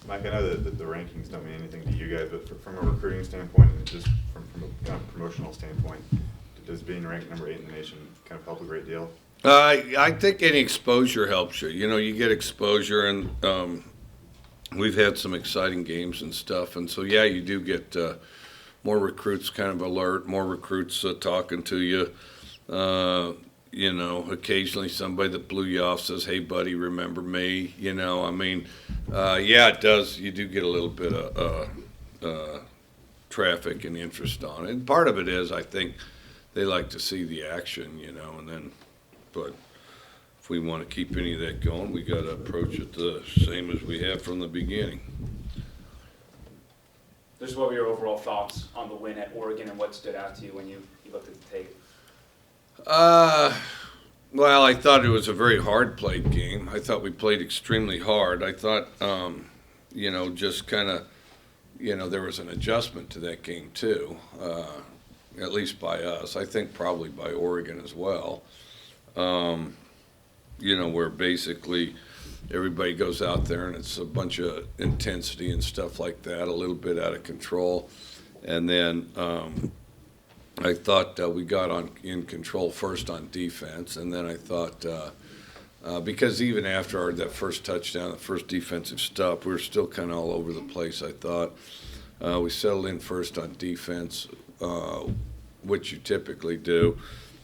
Mike, I know that the rankings don't mean anything to you guys, but from a recruiting standpoint and just from a kind of promotional standpoint, does being ranked number 8 in the nation kind of help a great deal? I think any exposure helps you. You know, you get exposure, and we've had some exciting games and stuff, and so yeah, you do get more recruits kind of alert, more recruits talking to you. You know, occasionally somebody that blew you off says, "Hey, buddy, remember me?" You know, I mean, yeah, it does. You do get a little bit of traffic and interest on it. And part of it is, I think, they like to see the action. You know, and then, but if we want to keep any of that going, we got to approach it the same as we have from the beginning. Just what were your overall thoughts on the win at Oregon and what stood out to you when you looked at the tape? Well, I thought it was a very hard played game. I thought we played extremely hard. I thought, you know, just kind of, you know, there was an adjustment to that game too, at least by us. I think probably by Oregon as well. You know, where basically everybody goes out there and it's a bunch of intensity and stuff like that, a little bit out of control. And then I thought we got in control first on defense, and then I thought because even after that first touchdown, the first defensive stop, we were still kind of all over the place. I thought we settled in first on defense, which you typically do.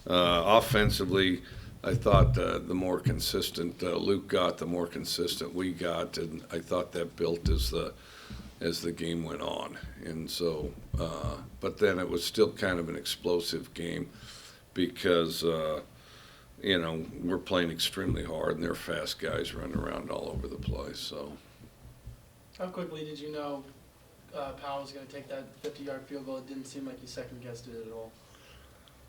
Offensively, I thought the more consistent Luke got, the more consistent we got, and I thought that built as the game went on. And so, but then it was still kind of an explosive game because, you know, we're playing extremely hard and they're fast guys running around all over the place. So, how quickly did you know Powell was going to take that 50-yard field goal? It didn't seem like you second-guessed it at all.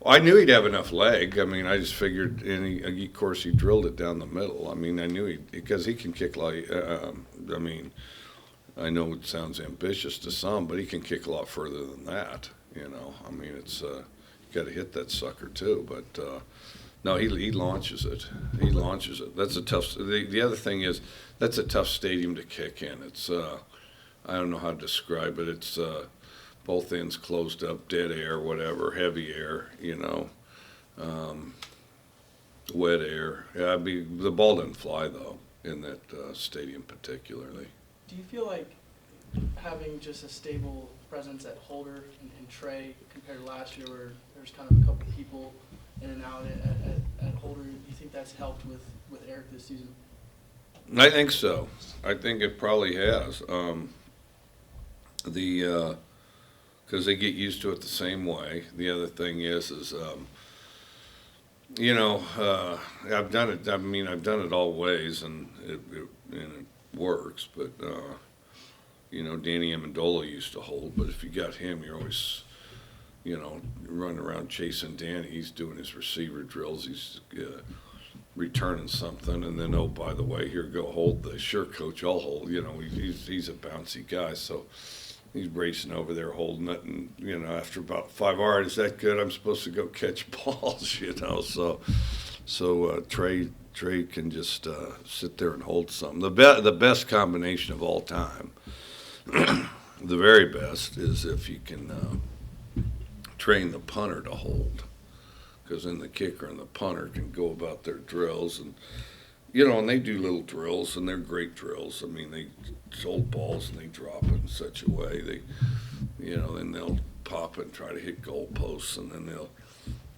well, I knew he'd have enough leg. I mean, I just figured, and of course, he drilled it down the middle. I mean, I knew because he can kick like, I mean, I know it sounds ambitious to some, but he can kick a lot further than that. You know, I mean, it's you got to hit that sucker too. But no, he launches it. He launches it. That's a tough. The other thing is that's a tough stadium to kick in. It's I don't know how to describe it. It's both ends closed up, dead air, whatever, heavy air. You know, wet air. Yeah, the ball doesn't fly though in that stadium particularly. Do you feel like having just a stable presence at Holder and Trey compared to last year where there's kind of a couple people in and out at Holder, do you think that's helped with Eric this season? I think so. I think it probably has. Because they get used to it the same way. The other thing is you know, I've done it. I mean, I've done it all ways, and it works. But you know, Danny Amendola used to hold, but if you got him, you're always, you know, running around chasing Danny. He's doing his receiver drills. He's returning something, and then, oh, by the way, here, go hold this. Sure, coach, I'll hold. You know, he's a bouncy guy, so he's racing over there holding it, and, you know, after about 5 hours, is that good? I'm supposed to go catch balls, you know. So Trey can just sit there and hold something. The best combination of all time, the very best, is if you can train the punter to hold, because then the kicker and the punter can go about their drills, and you know, and they do little drills, and they're great drills. I mean, they hold balls and they drop it in such a way they, you know, then they'll pop it and try to hit goalposts, and then they'll,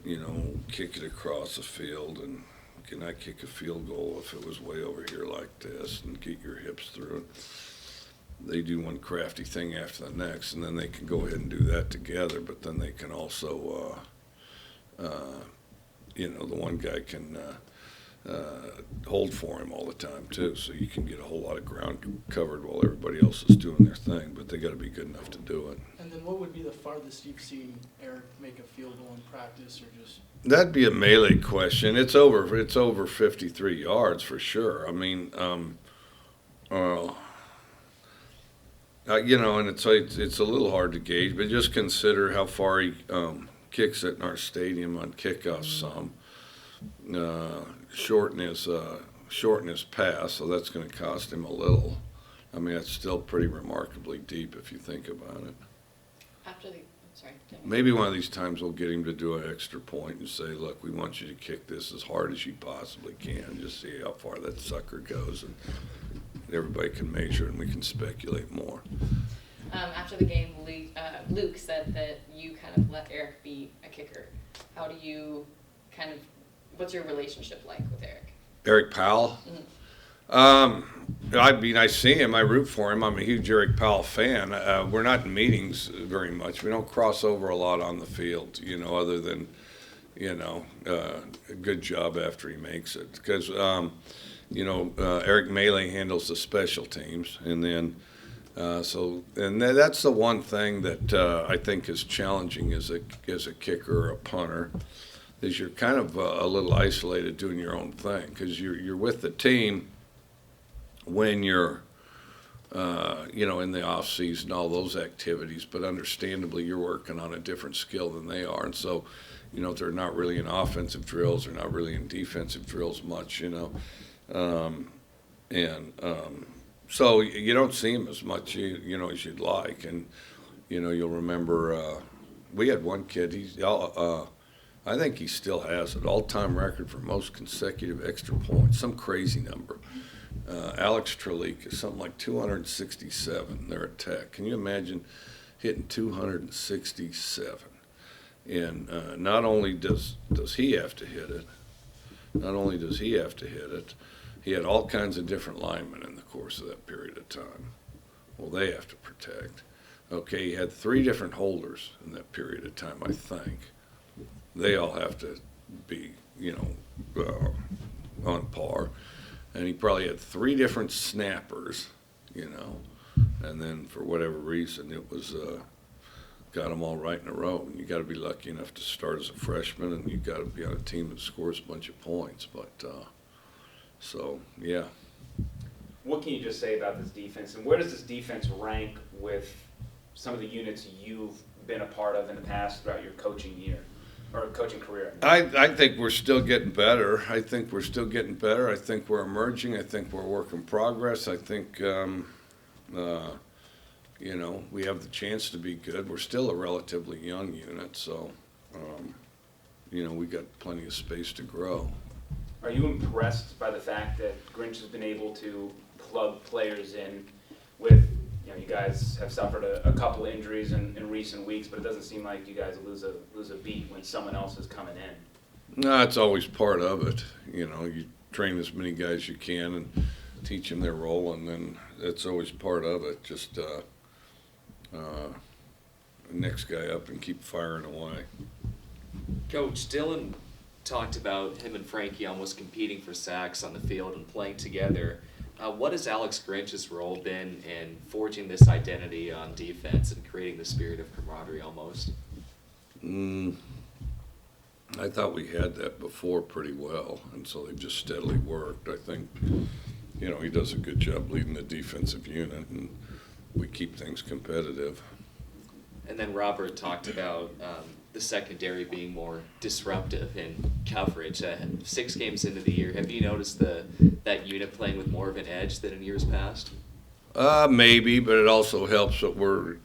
you know, kick it across the field. And can I kick a field goal if it was way over here like this, and get your hips through it? They do one crafty thing after the next, and then they can go ahead and do that together. But then they can also, you know, the one guy can hold for him all the time too, so you can get a whole lot of ground covered while everybody else is doing their thing. But they got to be good enough to do it. And then, what would be the farthest you've seen Eric make a field goal in practice, or just? That'd be a melee question. It's over 53 yards for sure. I mean, you know, and it's a little hard to gauge, but just consider how far he kicks it in our stadium on kickoffs. Some shorten his pass, so that's going to cost him a little. I mean, it's still pretty remarkably deep if you think about it. After the, I'm sorry. Maybe one of these times we'll get him to do an extra point and say, look, we want you to kick this as hard as you possibly can, just see how far that sucker goes, and everybody can measure and we can speculate more. After the game, Luke said that you kind of let Eric be a kicker. How do you what's your relationship like with Eric? Eric Powell? I mean, I see him, I root for him. I'm a huge Eric Powell fan. We're not in meetings very much. We don't cross over a lot on the field, other than, a good job after he makes it. Because, Eric Melee handles the special teams, and then, that's the one thing that I think is challenging as a kicker or a punter, is you're kind of a little isolated doing your own thing, because you're with the team when you're, in the off season, all those activities, but understandably you're working on a different skill than they are, and so, they're not really in offensive drills, they're not really in defensive drills much, so you don't see him as much, as you'd like, and, you'll remember, we had one kid, I think he still has it, all-time record for most consecutive extra points, some crazy number. Alex Trelick is something like 267. They're at Tech. Can you imagine hitting 267? And not only does he have to hit it, he had all kinds of different linemen in the course of that period of time. Well, they have to protect. Okay, he had 3 different holders in that period of time, I think. They all have to be, on par. And he probably had 3 different snappers, and then for whatever reason it was got them all right in a row. And you got to be lucky enough to start as a freshman, and you got to be on a team that scores a bunch of points. But so yeah. What can you just say about this defense, and where does this defense rank with some of the units you've been a part of in the past throughout your coaching year? Or coaching career? I think we're still getting better. I think we're emerging. I think we're a work in progress. I think, we have the chance to be good. We're still a relatively young unit, so, we got plenty of space to grow. Are you impressed by the fact that Grinch has been able to plug players in with, you guys have suffered a couple injuries in recent weeks, but it doesn't seem like you guys lose a beat when someone else is coming in. No, it's always part of it. You train as many guys as you can and teach them their role, and then it's always part of it. Just next guy up and keep firing away. Coach, Dylan talked about him and Frankie almost competing for sacks on the field and playing together. What has Alex Grinch's role been in forging this identity on defense and creating the spirit of camaraderie almost? I thought we had that before pretty well, and so they've just steadily worked. I think, he does a good job leading the defensive unit, and we keep things competitive. And then Robert talked about the secondary being more disruptive in coverage. 6 games into the year, have you noticed that unit playing with more of an edge than in years past? Maybe, but it also helps that we're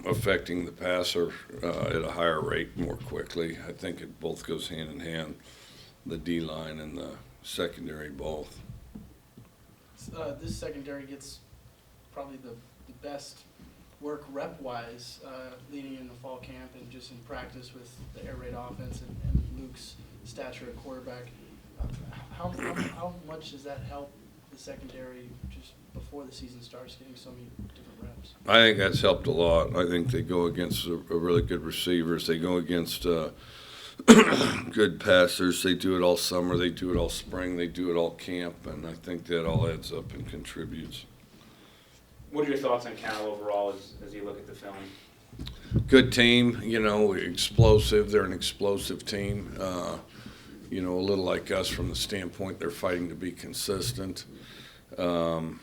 affecting the passer at a higher rate more quickly. I think it both goes hand in hand, the D-line and the secondary both. This secondary gets probably the best work rep-wise leading into fall camp and just in practice with the air raid offense and Luke's stature at quarterback. How much does that help the secondary just before the season starts, getting so many different reps? I think that's helped a lot. I think they go against a really good receivers. They go against good passers. They do it all summer. They do it all spring. They do it all camp, and I think that all adds up and contributes. What are your thoughts on Cal overall as you look at the film? Good team, explosive. They're an explosive team. A little like us from the standpoint they're fighting to be consistent. And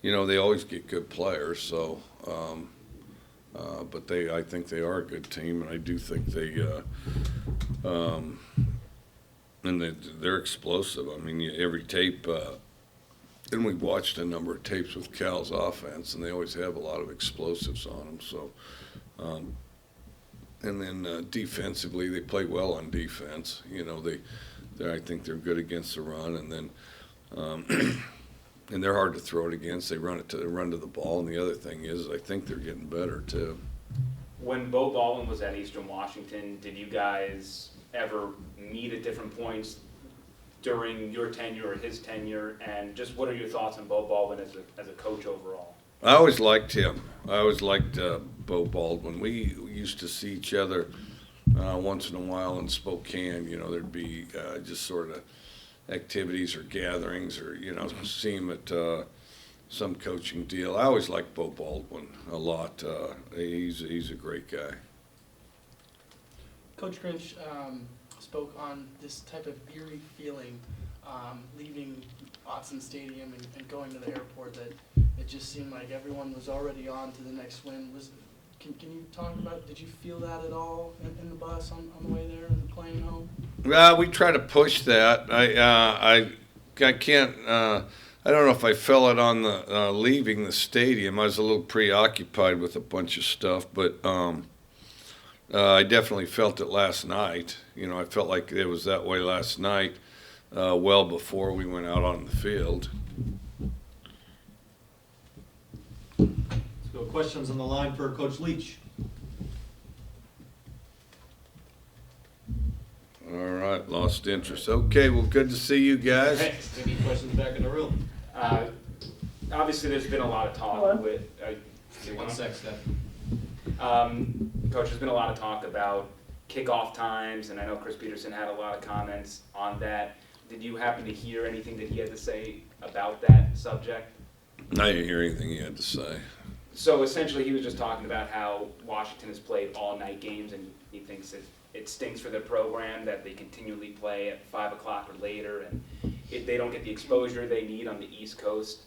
they always get good players, so, but I think they are a good team, and I do think they're explosive. I mean, every tape and we watched a number of tapes with Cal's offense, and they always have a lot of explosives on them. So, and then defensively, they play well on defense. You know, I think they're good against the run, and then and they're hard to throw it against. They run to the ball, and the other thing is, I think they're getting better too. When Bo Baldwin was at Eastern Washington, did you guys ever meet at different points during your tenure or his tenure? And just what are your thoughts on Bo Baldwin as a coach overall? I always liked him. I always liked Bo Baldwin. We used to see each other once in a while in Spokane. You know, there'd be just sort of activities or gatherings, or see him at some coaching deal. I always liked Bo Baldwin a lot. He's a great guy. Coach Grinch spoke on this type of eerie feeling leaving Autzen Stadium and going to the airport, that it just seemed like everyone was already on to the next win. Can you talk about, did you feel that at all in the bus on the way there and the plane home? We try to push that. I can't. I don't know if I felt it on the leaving the stadium. I was a little preoccupied with a bunch of stuff, but I definitely felt it last night. I felt like it was that way last night, well before we went out on the field. Let's go. Questions on the line for Coach Leach. All right, lost interest. Okay, well, good to see you guys. Any questions back in the room? Obviously, there's been a lot of talk with. One sec, Steph. Coach, there's been a lot of talk about kickoff times, and I know Chris Peterson had a lot of comments on that. Did you happen to hear anything that he had to say about that subject? I didn't hear anything he had to say. So essentially, he was just talking about how Washington has played all-night games, and he thinks it stinks for their program that they continually play at 5 o'clock or later, and if they don't get the exposure they need on the East Coast.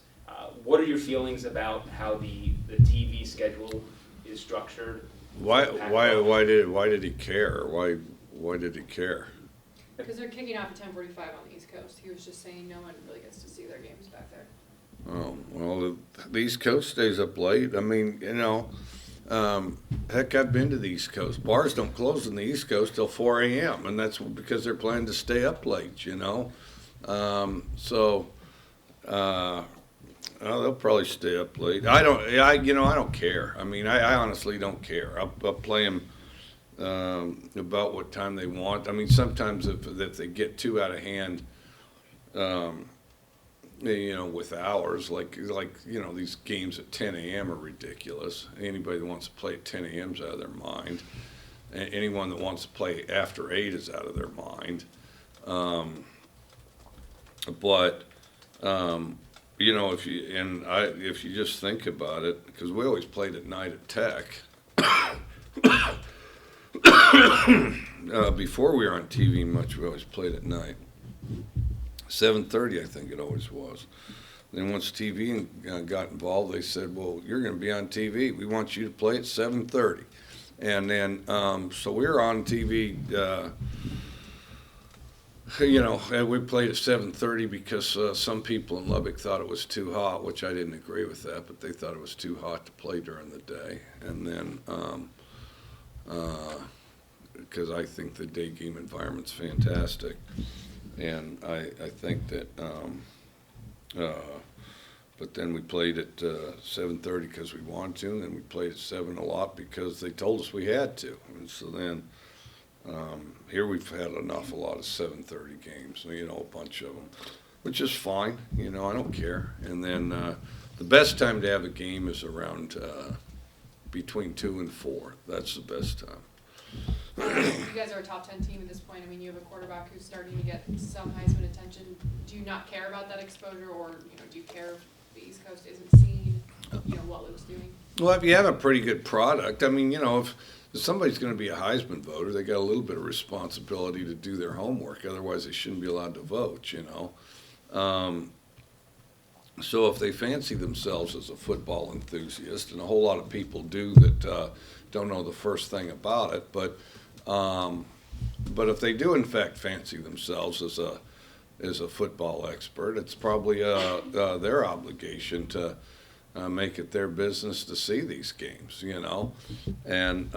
What are your feelings about how the TV schedule is structured? Why did he care? Why did he care? Because they're kicking off at 10:45 on the East Coast. He was just saying no one really gets to see their games back there. Oh, well, the East Coast stays up late. I mean, heck, I've been to the East Coast. Bars don't close on the East Coast till 4 a.m., and that's because they're planning to stay up late, they'll probably stay up late. I don't care. I mean, I honestly don't care. I'll play them about what time they want. I mean, sometimes if they get too out of hand, with hours, like these games at 10 a.m. are ridiculous. Anybody that wants to play at 10 a.m. is out of their mind. Anyone that wants to play after 8 is out of their mind. If you just think about it, because we always played at night at Tech. Before we were on TV much, we always played at night. 7:30, I think it always was. Then once TV got involved, they said, "Well, you're going to be on TV. We want you to play at 7:30." And then, so we were on TV. We played at 7:30 because some people in Lubbock thought it was too hot, which I didn't agree with that, but they thought it was too hot to play during the day. And then, because I think the day game environment's fantastic, and I think that, but then we played at 7:30 because we wanted to, and then we played at 7 a lot because they told us we had to. And so then, here we've had an awful lot of 7:30 games, a bunch of them, which is fine. I don't care. And then the best time to have a game is around between 2 and 4. That's the best time. You guys are a top 10 team at this point. I mean, you have a quarterback who's starting to get some Heisman attention. Do you not care about that exposure, or do you care if the East Coast isn't seeing what Luke's doing? Well, if you have a pretty good product, I mean, if somebody's going to be a Heisman voter, they got a little bit of responsibility to do their homework. Otherwise, they shouldn't be allowed to vote. So if they fancy themselves as a football enthusiast, and a whole lot of people do that don't know the first thing about it, but if they do in fact fancy themselves as a is a football expert. It's probably their obligation to make it their business to see these games, you know. And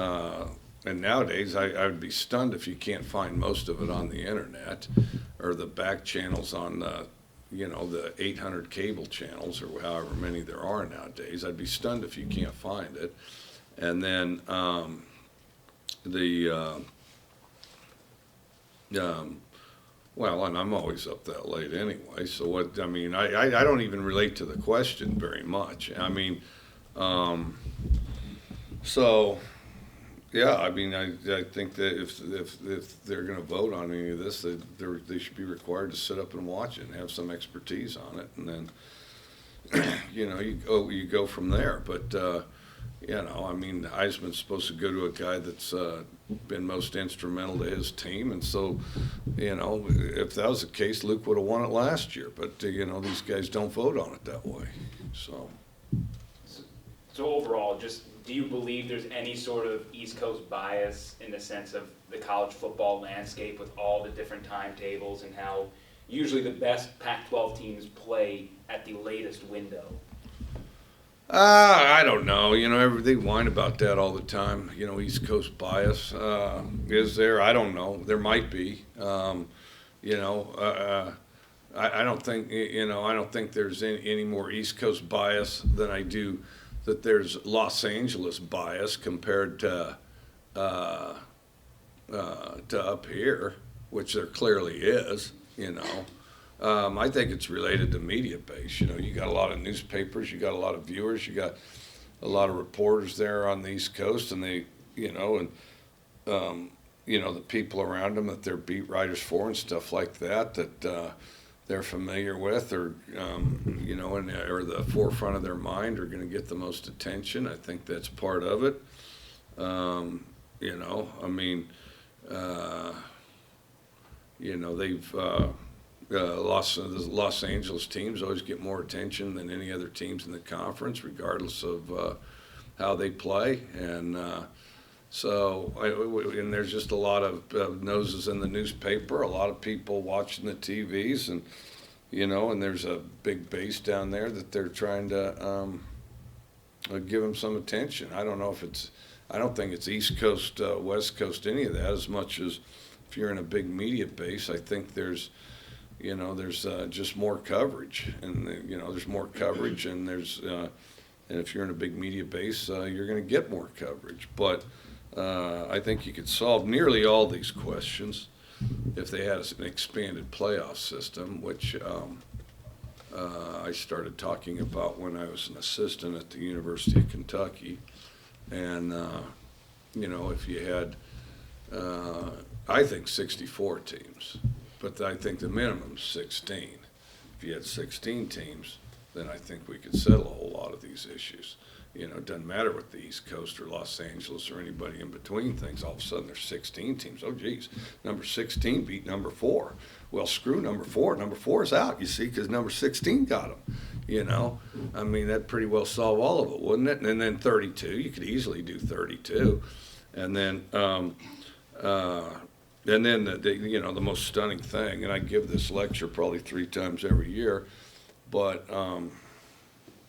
nowadays, I would be stunned if you can't find most of it on the internet or the back channels on the 800 cable channels or however many there are nowadays. I'd be stunned if you can't find it. And then well, and I'm always up that late anyway. So what? I mean, I don't even relate to the question very much. I mean, so yeah. I mean, I think that if they're going to vote on any of this, they should be required to sit up and watch it and have some expertise on it, and then you go from there. But I mean, Heisman's supposed to go to a guy that's been most instrumental to his team, and so, if that was the case, Luke would have won it last year. But these guys don't vote on it that way. So overall, just do you believe there's any sort of East Coast bias in the sense of the college football landscape with all the different timetables and how usually the best Pac-12 teams play at the latest window? I don't know. They whine about that all the time. East Coast bias. Is there? I don't know. There might be. I don't think. I don't think there's any more East Coast bias than I do that there's Los Angeles bias compared to up here, which there clearly is. I think it's related to media base. You got a lot of newspapers, you got a lot of viewers, you got a lot of reporters there on the East Coast, and they, the people around them that they're beat writers for and stuff like that they're familiar with, or or the forefront of their mind are going to get the most attention. I think that's part of it. They've. The Los Angeles teams always get more attention than any other teams in the conference, regardless of how they play. And and there's just a lot of noses in the newspaper, a lot of people watching the TVs, and and there's a big base down there that they're trying to give them some attention. I don't think it's East Coast, West Coast, any of that, as much as if you're in a big media base. I think there's just more coverage, and there's more coverage, and and if you're in a big media base, you're going to get more coverage. But I think you could solve nearly all these questions if they had an expanded playoff system, which I started talking about when I was an assistant at the University of Kentucky. And if you had, I think 64 teams. But I think the minimum's 16. If you had 16 teams, then I think we could settle a whole lot of these issues. It doesn't matter what the East Coast or Los Angeles or anybody in between thinks. All of a sudden there's 16 teams. Oh, geez, number 16 beat number 4. Well, screw number 4. Number 4 is out, you see, because number 16 got them. I mean, that'd pretty well solve all of it, wouldn't it? And then 32, you could easily do 32. And then the most stunning thing, and I give this lecture probably 3 times every year, but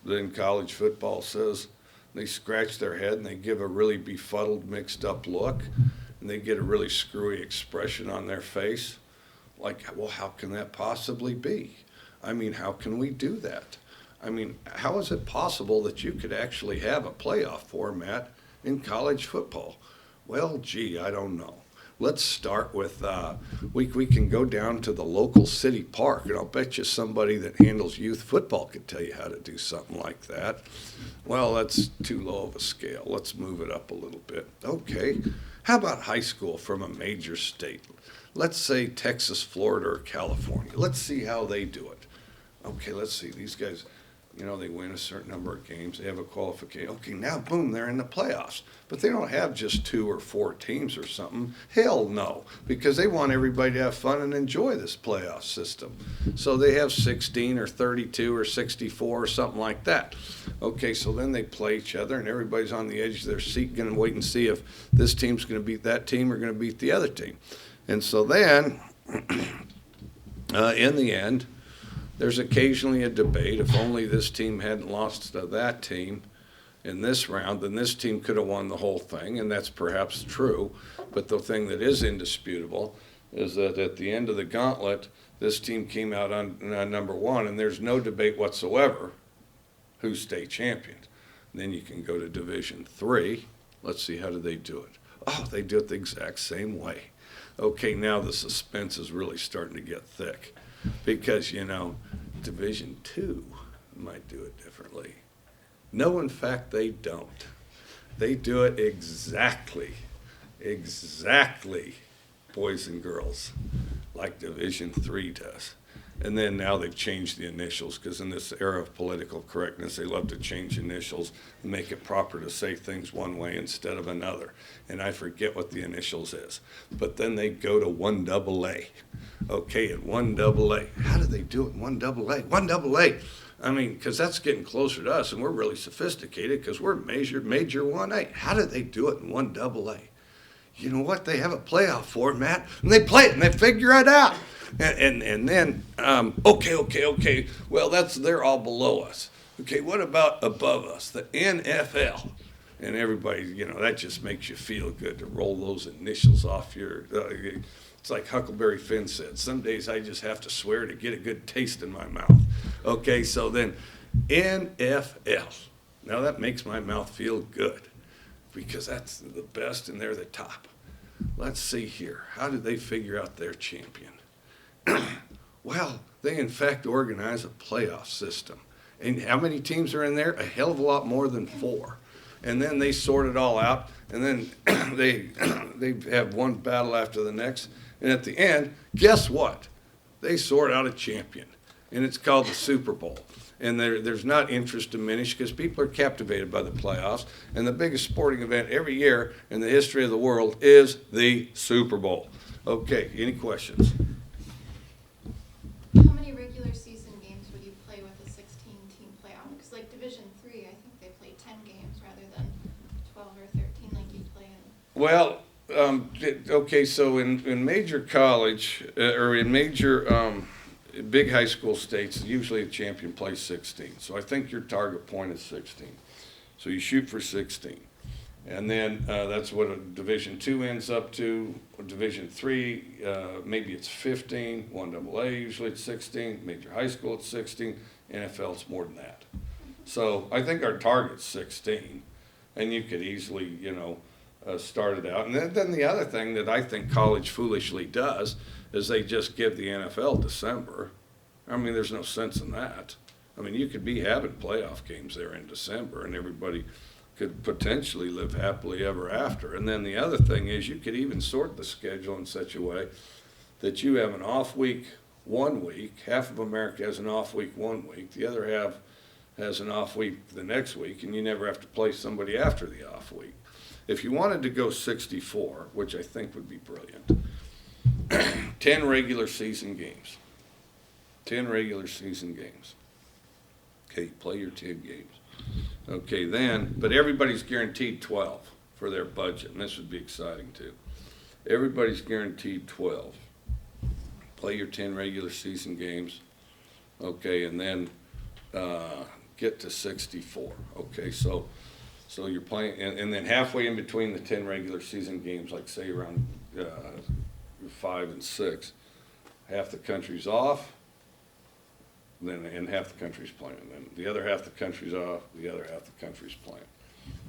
then college football says they scratch their head and they give a really befuddled, mixed up look, and they get a really screwy expression on their face. Like, well, how can that possibly be? I mean, how can we do that? I mean, how is it possible that you could actually have a playoff format in college football? Well, gee, I don't know. Let's start with, we can go down to the local city park, and I'll bet you somebody that handles youth football could tell you how to do something like that. Well, that's too low of a scale. Let's move it up a little bit. Okay, how about high school from a major state? Let's say Texas, Florida, or California. Let's see how they do it. Okay, let's see. These guys, they win a certain number of games. They have a qualification. Okay, now, boom, they're in the playoffs. But they don't have just 2 or 4 teams or something. Hell no, because they want everybody to have fun and enjoy this playoff system. So they have 16 or 32 or 64 or something like that. Okay, so then they play each other, and everybody's on the edge of their seat going to wait and see if this team's going to beat that team or going to beat the other team. And so then In the end, there's occasionally a debate. If only this team hadn't lost to that team in this round, then this team could have won the whole thing, and that's perhaps true. But the thing that is indisputable is that at the end of the gauntlet, this team came out on number one, and there's no debate whatsoever who's state champion. Then you can go to Division III. Let's see, how do they do it? Oh, they do it the exact same way. Okay, now the suspense is really starting to get thick because, Division II might do it differently. No, in fact, they don't. They do it exactly, boys and girls, like Division III does. And then now they've changed the initials because in this era of political correctness, they love to change initials and make it proper to say things one way instead of another. And I forget what the initials is. But then they go to 1AA. Okay, at 1AA. How do they do it in 1AA? 1AA. I mean, because that's getting closer to us, and we're really sophisticated because we're major 1A. How do they do it in 1AA? You know what? They have a playoff format, and they play it, and they figure it out. And then, okay. Well, they're all below us. Okay, what about above us? The NFL. And everybody, that just makes you feel good to roll those initials off your. It's like Huckleberry Finn said. Some days I just have to swear to get a good taste in my mouth. Okay, so then NFL. Now that makes my mouth feel good because that's the best and they're the top. Let's see here. How did they figure out their champion? Well, they in fact organize a playoff system. And how many teams are in there? A hell of a lot more than 4. And then they sort it all out, and then they have one battle after the next. And at the end, guess what? They sort out a champion, and it's called the Super Bowl. And there's not interest diminished because people are captivated by the playoffs. And the biggest sporting event every year in the history of the world is the Super Bowl. Okay, any questions? How many regular season games would you play with a 16-team playoff? Because like Division III, I think they play 10 games rather than 12 or 13 like you play in. Well, okay, so in major college, or in major big high school states, usually a champion plays 16. So I think your target point is 16. So you shoot for 16. And then that's what a Division II ends up to. Division III, maybe it's 15. 1AA, usually it's 16. Major high school, it's 16. NFL, it's more than that. So I think our target's 16. And you could easily, start it out. And then the other thing that I think college foolishly does is they just give the NFL December. I mean, there's no sense in that. I mean, you could be having playoff games there in December and everybody could potentially live happily ever after. And then the other thing is you could even sort the schedule in such a way that you have an off week 1 week, half of America has an off week 1 week, the other half has an off week the next week, and you never have to play somebody after the off week. If you wanted to go 64, which I think would be brilliant, 10 regular season games. 10 regular season games. Okay, play your 10 games. Okay, then, but everybody's guaranteed 12 for their budget, and this would be exciting too. Everybody's guaranteed 12. Play your 10 regular season games. Okay, and then get to 64. Okay, so you're playing, and then halfway in between the 10 regular season games, like say around 5 and 6, half the country's off, and half the country's playing. Then the other half the country's off, the other half the country's playing.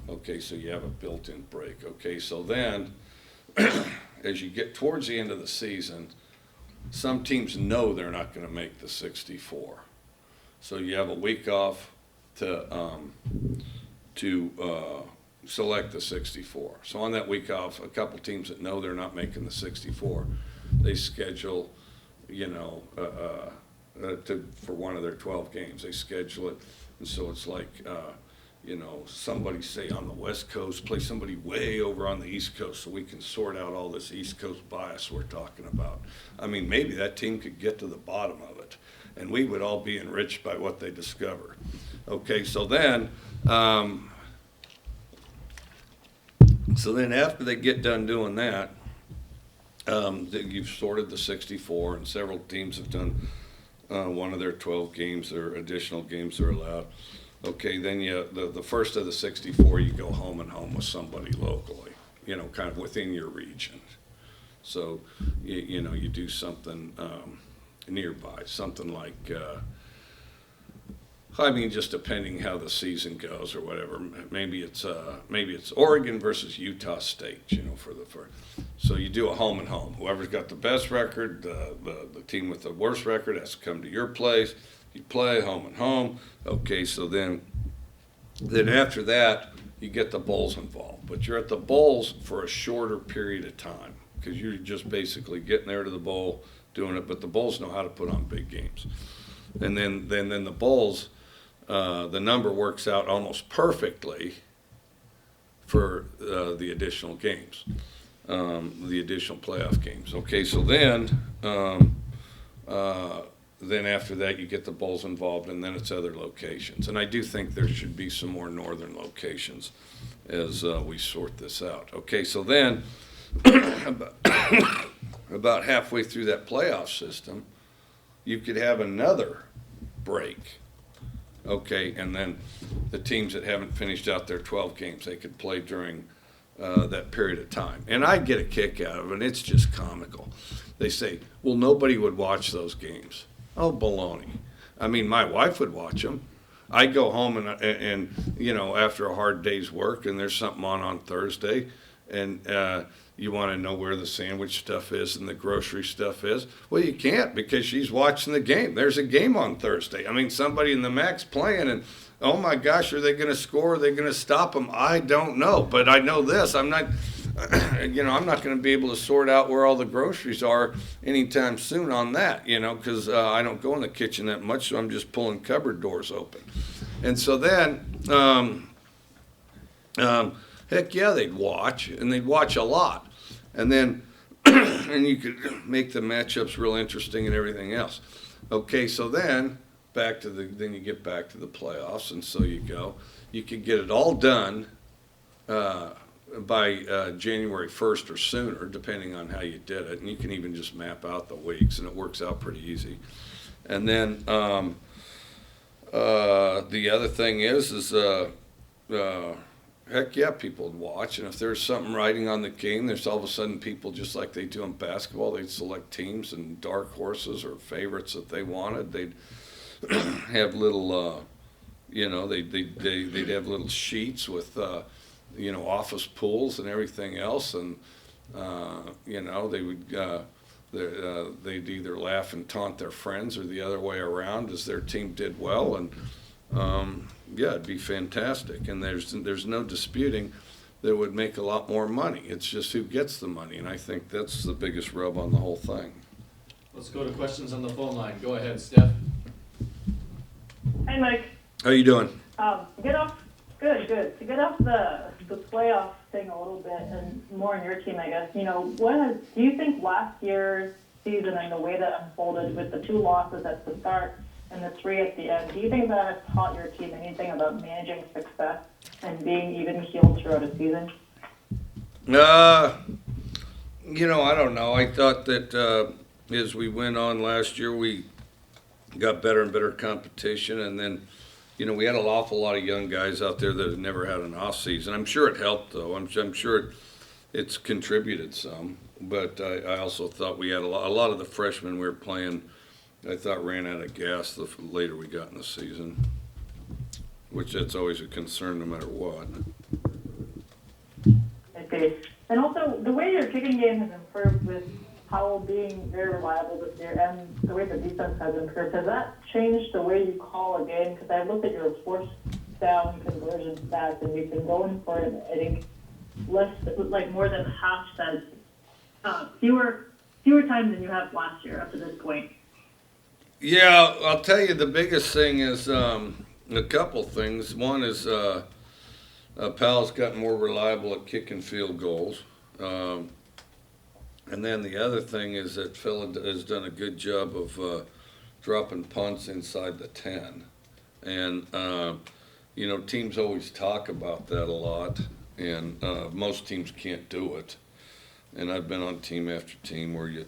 Okay, so you have a built-in break. Okay, so then as you get towards the end of the season, some teams know they're not going to make the 64. So you have a week off to select the 64. So on that week off, a couple teams that know they're not making the 64, they schedule, for one of their 12 games. They schedule it, and so it's like, somebody say on the West Coast, play somebody way over on the East Coast so we can sort out all this East Coast bias we're talking about. I mean, maybe that team could get to the bottom of it, and we would all be enriched by what they discover. Okay, so then after they get done doing that, You've sorted the 64, and several teams have done one of their 12 games, their additional games are allowed. Okay, then the first of the 64, you go home and home with somebody locally, kind of within your region. So, you do something nearby, something like, just depending how the season goes or whatever. Maybe it's Oregon versus Utah State, so you do a home and home. Whoever's got the best record, the team with the worst record has to come to your place. You play home and home. Okay, so then after that, you get the bowls involved. But you're at the bowls for a shorter period of time because you're just basically getting there to the bowl, doing it. But the bowls know how to put on big games. And then the bowls, the number works out almost perfectly for the additional games, the additional playoff games. Okay, so then after that, you get the bowls involved, and then it's other locations. And I do think there should be some more northern locations as we sort this out. Okay, so then about halfway through that playoff system, you could have another break. Okay, and then the teams that haven't finished out their 12 games, they could play during that period of time. And I get a kick out of it, and it's just comical. They say, well, nobody would watch those games. Oh, baloney. I mean, my wife would watch them. I go home and after a hard day's work, and there's something on Thursday, and you want to know where the sandwich stuff is and the grocery stuff is. Well, you can't because she's watching the game. There's a game on Thursday. I mean, somebody in the MAC's playing, and oh my gosh, are they going to score? Are they going to stop them? I don't know, but I know this. I'm not going to be able to sort out where all the groceries are anytime soon on that, because I don't go in the kitchen that much, so I'm just pulling cupboard doors open. And so then, heck yeah, they'd watch, and they'd watch a lot. And then, and you could make the matchups real interesting and everything else. Okay, so then, then you get back to the playoffs, and so you could get it all done by January 1st or sooner, depending on how you did it. And you can even just map out the weeks, and it works out pretty easy. And then the other thing is heck yeah, people would watch. And if there's something riding on the game, there's all of a sudden people, just like they do in basketball, they'd select teams and dark horses or favorites that they wanted. They'd have little, they'd have little sheets with, office pools and everything else, and they would they'd either laugh and taunt their friends or the other way around as their team did well, and it'd be fantastic. And there's no disputing that would make a lot more money. It's just who gets the money, and I think that's the biggest rub on the whole thing. Let's go to questions on the phone line. Go ahead, Steph. Hey, Mike. How you doing? Good. To get off the playoff thing a little bit and more on your team, I guess. Do you think last year's season and the way that unfolded with the 2 losses at the start and the 3 at the end, do you think that has taught your team anything about managing success and being even-keeled throughout a season? I don't know. I thought that as we went on last year, we got better and better competition, and then we had an awful lot of young guys out there that had never had an off season. I'm sure it helped, though. I'm sure it's contributed some. But I also thought we had a lot of the freshmen we were playing, I thought, ran out of gas the later we got in the season, which that's always a concern no matter what. Okay. And also, the way your kicking game has improved with Powell being very reliable this year and the way the defense has improved, has that changed the way you call a game? Because I looked at your force down conversion stats, and you've been going for, I think, more than half that, fewer times than you have last year up to this point. Yeah, I'll tell you, the biggest thing is a couple things. One is Powell's gotten more reliable at kicking field goals. And then the other thing is that Phil has done a good job of dropping punts inside the 10. And, teams always talk about that a lot, and most teams can't do it. And I've been on team after team where you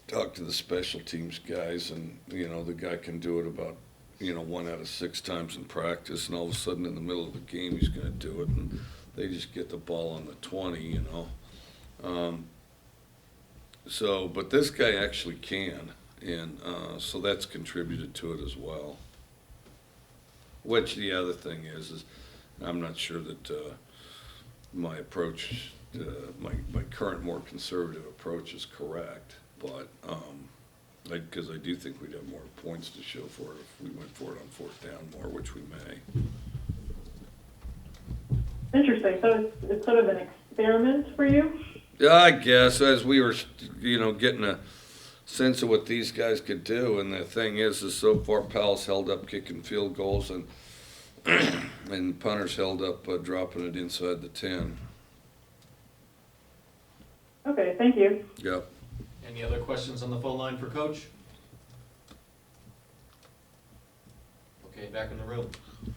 talk to the special teams guys, and the guy can do it about 1 out of 6 times in practice, and all of a sudden in the middle of the game he's going to do it, and they just get the ball on the 20. But this guy actually can, and so that's contributed to it as well. Which the other thing is I'm not sure that my approach, my current more conservative approach is correct, but because I do think we'd have more points to show for it if we went for it on 4th down more, which we may. Interesting. So it's sort of an experiment for you? Yeah, I guess as we were, getting a sense of what these guys could do, and the thing is so far Powell's held up kicking field goals, and and punters held up dropping it inside the 10. Okay, thank you. Yep. Any other questions on the phone line for Coach? Okay, back in the room.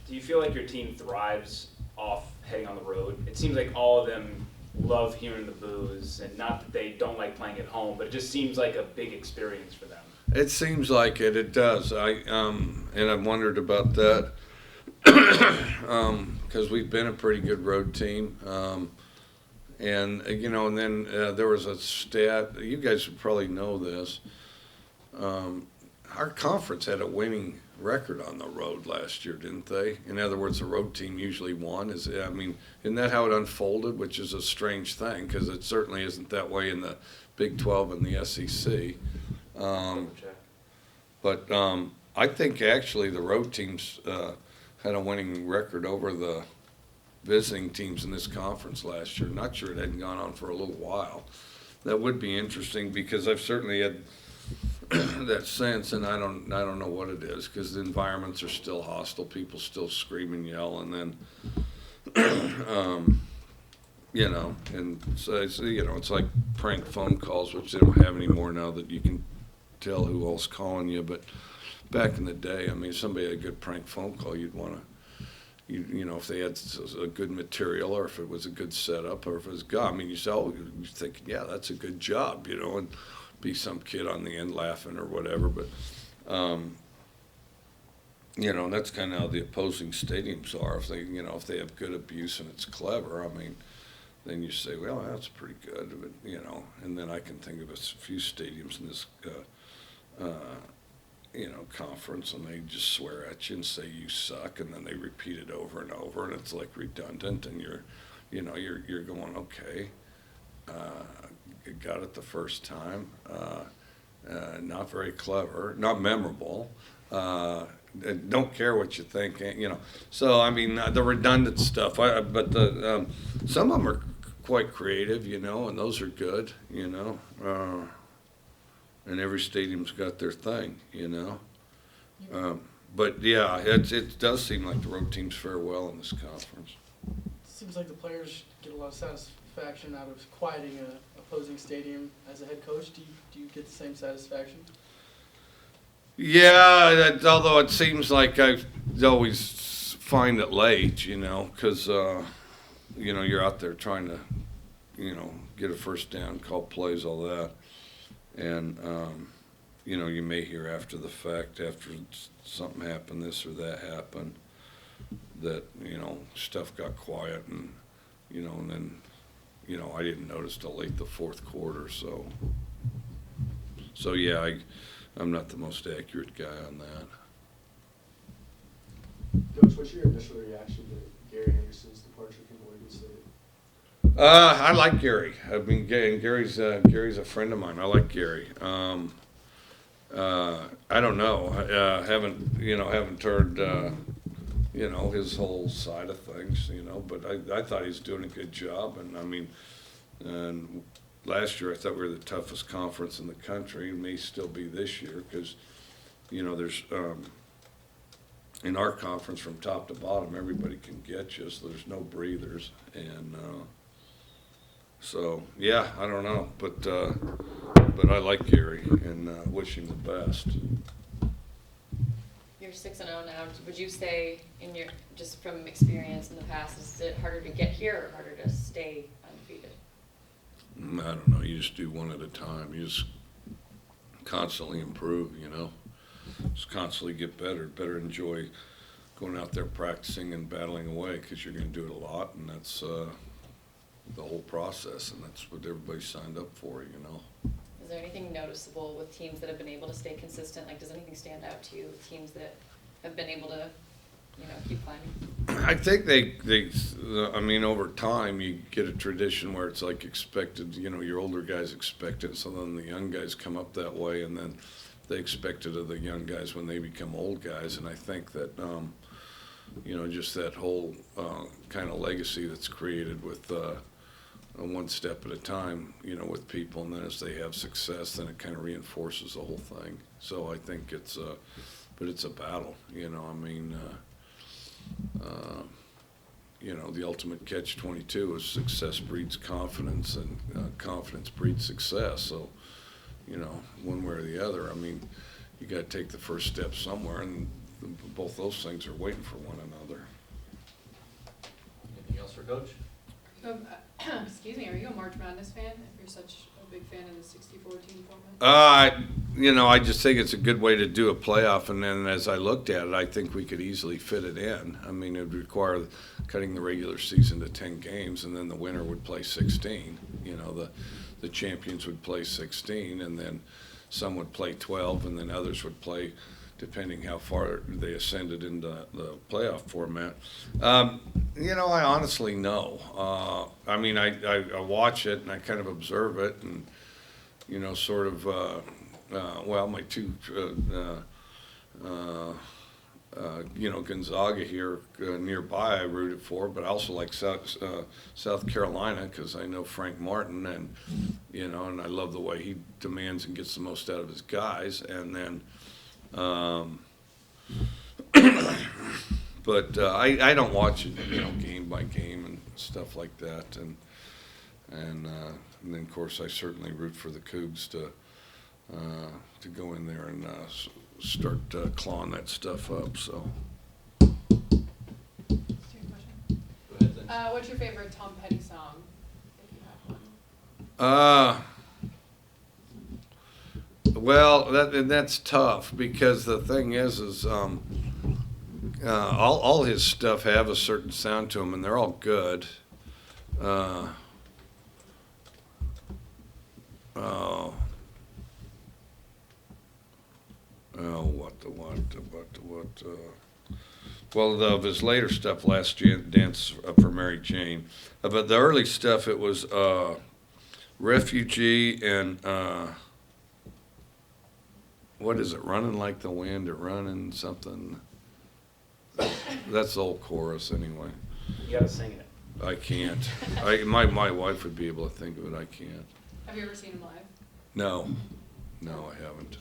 Do you feel like your team thrives off heading on the road? It seems like all of them love hearing the boos, and not that they don't like playing at home, but it just seems like a big experience for them. It seems like it. It does. And I've wondered about that because we've been a pretty good road team. And then there was a stat. You guys would probably know this. Our conference had a winning record on the road last year, didn't they? In other words, the road team usually won. Isn't that how it unfolded? Which is a strange thing because it certainly isn't that way in the Big 12 and the SEC. But I think actually the road teams had a winning record over the visiting teams in this conference last year. Not sure it hadn't gone on for a little while. That would be interesting because I've certainly had that sense, and I don't know what it is because the environments are still hostile. People still scream and yell, and then and so it's like prank phone calls, which they don't have anymore now that you can tell who else calling you. But back in the day, if somebody had a good prank phone call, you'd want to. If they had a good material, or if it was a good setup, or if it was good, you say, you're thinking, yeah, that's a good job, and be some kid on the end laughing or whatever. But, that's kind of how the opposing stadiums are. If they have good abuse and it's clever, then you say, well, that's pretty good. But, and then I can think of a few stadiums in this, conference, and they just swear at you and say you suck, and then they repeat it over and over, and it's like redundant, and you're going, okay, got it the first time, not very clever, not memorable, don't care what you think, So the redundant stuff, but some of them are quite creative, and those are good, and every stadium's got their thing, But yeah, it does seem like the road teams fare well in this conference. Seems like the players get a lot of satisfaction out of quieting a opposing stadium. As a head coach, do you get the same satisfaction? Yeah, although it seems like I always find it late, because you're out there trying to, get a first down, call plays, all that. And, you may hear after the fact, after something happened, this or that happened, that, stuff got quiet and, and then, I didn't notice till late the 4th quarter. So yeah, I'm not the most accurate guy on that. Coach, what's your initial reaction to Gary Anderson's departure from Oregon State? I like Gary. Gary's a friend of mine. I like Gary. I don't know. Haven't heard, his whole side of things, but I thought he was doing a good job. And last year I thought we were the toughest conference in the country. It may still be this year because, there's, in our conference from top to bottom, everybody can get you, so there's no breathers. And, so yeah, I don't know, but I like Gary and wish him the best. You're 6-0 now. Would you say, just from experience in the past, is it harder to get here or harder to stay undefeated? I don't know, you just do one at a time. You just constantly improve, you know? Just constantly get better enjoy going out there practicing and battling away, because you're going to do it a lot, and that's the whole process, and that's what everybody signed up for, you know? Is there anything noticeable with teams that have been able to stay consistent? Like, does anything stand out to you with teams that have been able to, keep climbing? I think I mean, over time, you get a tradition where it's like expected, your older guys expect it, so then the young guys come up that way, and then they expect it of the young guys when they become old guys, and I think that, just that whole kind of legacy that's created with one step at a time, with people, and then as they have success, then it kind of reinforces the whole thing. So I think but it's a battle, I mean, the ultimate catch-22 is success breeds confidence, and confidence breeds success. So, one way or the other, I mean, you got to take the first step somewhere, and both those things are waiting for one another. Anything else for Coach? Excuse me, are you a March Madness fan, if you're such a big fan of the 64 team format? I just think it's a good way to do a playoff, and then as I looked at it, I think we could easily fit it in. I mean, it would require cutting the regular season to 10 games, and then the winner would play 16. The champions would play 16, and then some would play 12, and then others would play, depending how far they ascended into the playoff format. I honestly know. I mean, I watch it and I kind of observe it, and sort of. My two, Gonzaga here nearby I rooted for, but I also like South Carolina, because I know Frank Martin, and and I love the way he demands and gets the most out of his guys, and then. But I don't watch it, game by game and stuff like that, and then of course I certainly root for the Cougs to go in there and start clawing that stuff up. So. That's your question. Go ahead then. What's your favorite Tom Petty song, if you have one? Well, that's tough, because the thing is all his stuff have a certain sound to them, and they're all good. Well, of his later stuff, Last Dance for Mary Jane. But the early stuff, it was Refugee and what is it? Running Like the Wind, or Running something. That's the old chorus anyway. You gotta sing it. I can't. My wife would be able to think of it. I can't. Have you ever seen him live? No, I haven't.